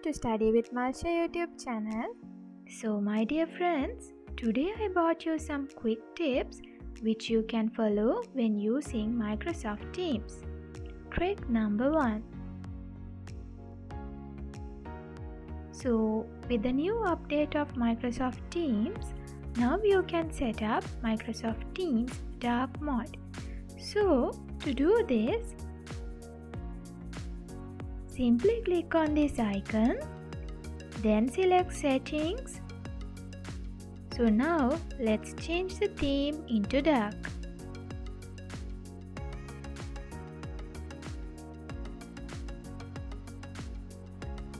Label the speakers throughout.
Speaker 1: to Study with Malsha YouTube channel. So my dear friends, today I brought you some quick tips which you can follow when using Microsoft Teams. Trick number 1. So with the new update of Microsoft Teams, now you can set up Microsoft Teams dark mode. So to do this, simply click on this icon, then select settings. So now let's change the theme into dark.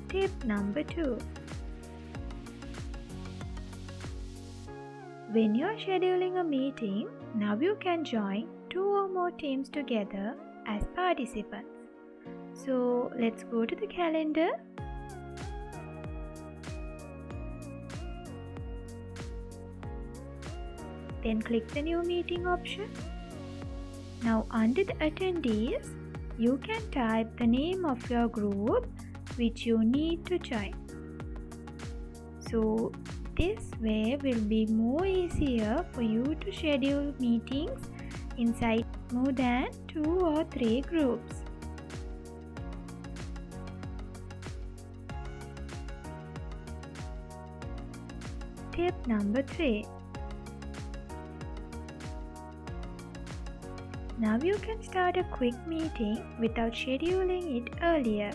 Speaker 1: Tip number 2. When you are scheduling a meeting, now you can join 2 or more teams together as participants. So let's go to the calendar. Then click the new meeting option. Now under the attendees, you can type the name of your group which you need to join. So this way will be more easier for you to schedule meetings inside more than 2 or 3 groups. Tip number 3. Now you can start a quick meeting without scheduling it earlier.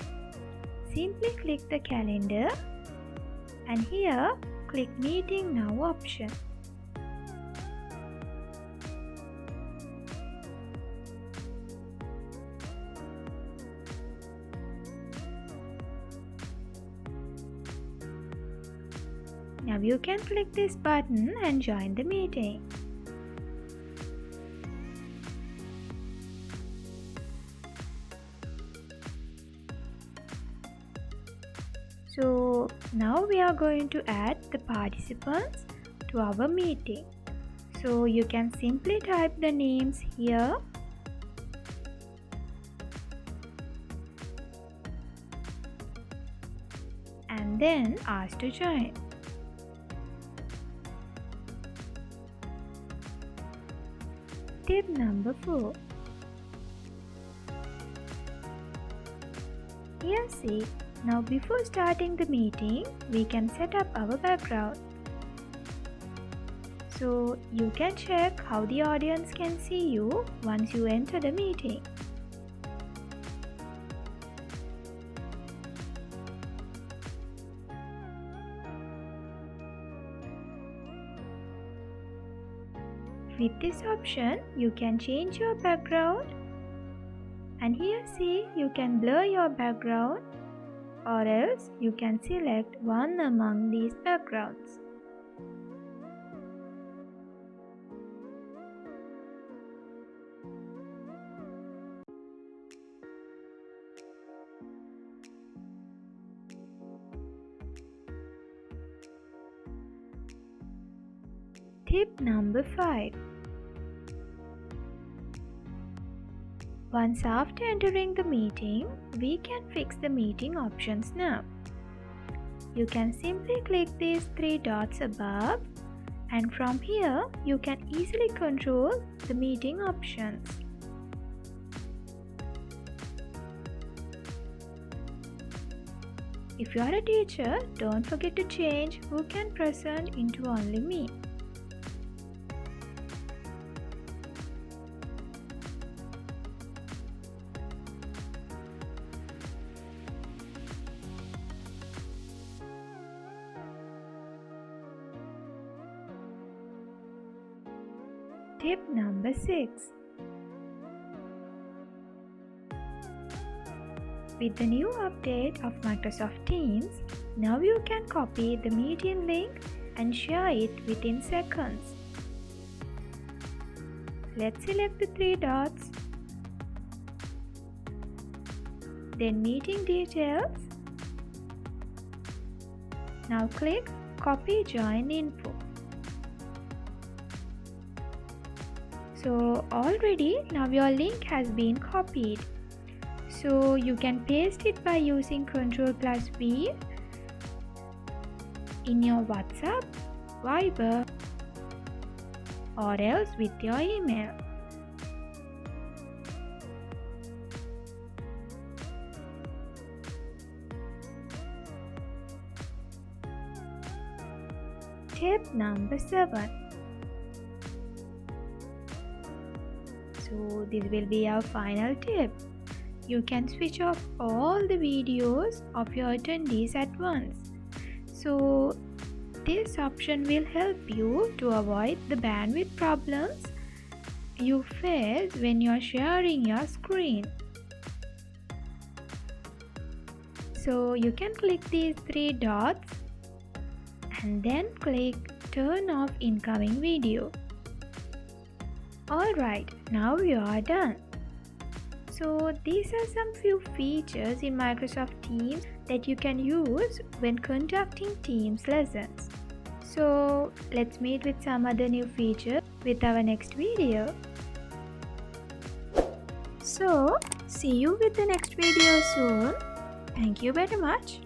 Speaker 1: Simply click the calendar and here click Meeting Now option. Now you can click this button and join the meeting. So now we are going to add the participants to our meeting. So you can simply type the names here. And then ask to join. Tip number 4. Here see, now before starting the meeting, we can set up our background. So you can check how the audience can see you once you enter the meeting. With this option, you can change your background, and here see you can blur your background, or else you can select one among these backgrounds. Tip number 5. Once after entering the meeting, we can fix the meeting options now. You can simply click these 3 dots above, and from here you can easily control the meeting options. If you are a teacher, don't forget to change who can present into only me. Tip number 6. With the new update of Microsoft Teams, now you can copy the meeting link and share it within seconds. Let's select the 3 dots, then Meeting Details. Now click Copy Join Info. So already now your link has been copied. So you can paste it by using Ctrl+V in your WhatsApp, Viber, or else with your email. Tip number 7. So this will be our final tip. You can switch off all the videos of your attendees at once. So this option will help you to avoid the bandwidth problems you face when you are sharing your screen. So you can click these 3 dots and then click turn off incoming video. Alright, now you are done. So these are some few features in Microsoft Teams that you can use when conducting Teams lessons. So let's meet with some other new features with our next video. So see you with the next video soon. Thank you very much.